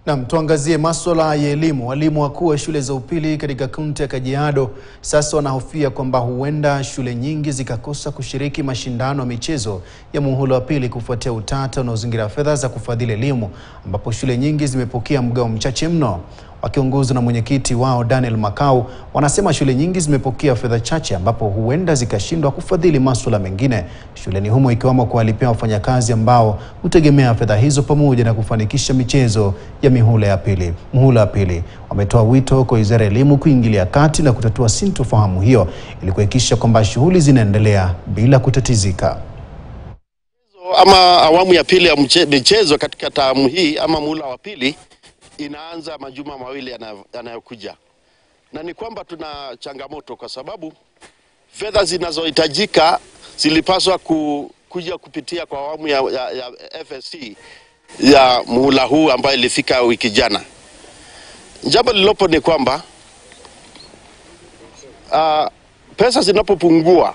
Na tuangazie masuala ya elimu. Walimu wakuu wa shule za upili katika kaunti ya Kajiado sasa wanahofia kwamba huenda shule nyingi zikakosa kushiriki mashindano ya michezo ya muhula wa pili kufuatia utata unaozingira fedha za kufadhili elimu, ambapo shule nyingi zimepokea mgao mchache mno. Wakiongozwa na mwenyekiti wao Daniel Makau, wanasema shule nyingi zimepokea fedha chache ambapo huenda zikashindwa kufadhili masuala mengine shuleni humo, ikiwemo kuwalipia wafanyakazi ambao hutegemea fedha hizo pamoja na kufanikisha michezo ya muhula wa pili. Wametoa wito kwa Wizara ya Elimu kuingilia kati na kutatua sintofahamu hiyo ili kuhakikisha kwamba shughuli zinaendelea bila kutatizika. Ama awamu ya pili ya michezo katika taamu hii ama muhula wa pili inaanza majuma mawili yanayokuja. Na ni kwamba tuna changamoto kwa sababu fedha zinazohitajika zilipaswa kuja kupitia kwa awamu ya FSC ya muhula huu ambayo ilifika wiki jana. Jambo lilopo ni kwamba pesa zinapopungua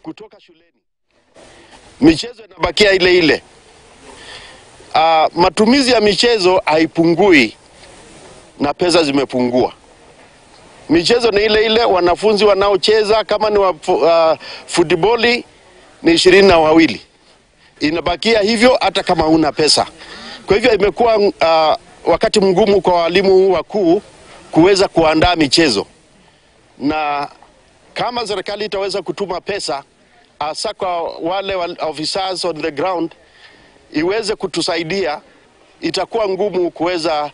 kutoka shuleni, michezo inabakia ile ile. Matumizi ya michezo haipungui na pesa zimepungua. Michezo ni ile ile, wanafunzi wanaocheza kama ni futiboli ni 22. Inabakia hivyo hata kama huna pesa. Kwa hivyo imekuwa wakati mgumu kwa walimu wakuu kuweza kuandaa michezo. Na kama serikali itaweza kutuma pesa hasa kwa wale officers on the ground iweze kutusaidia, itakuwa ngumu kuweza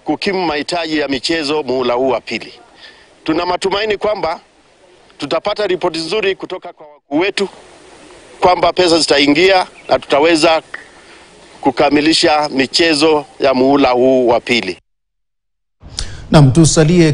kukimu mahitaji ya michezo muhula huu wa pili. Tuna matumaini kwamba tutapata ripoti nzuri kutoka kwa wakuu wetu kwamba pesa zitaingia na tutaweza kukamilisha michezo ya muhula huu wa pili. Na tusalie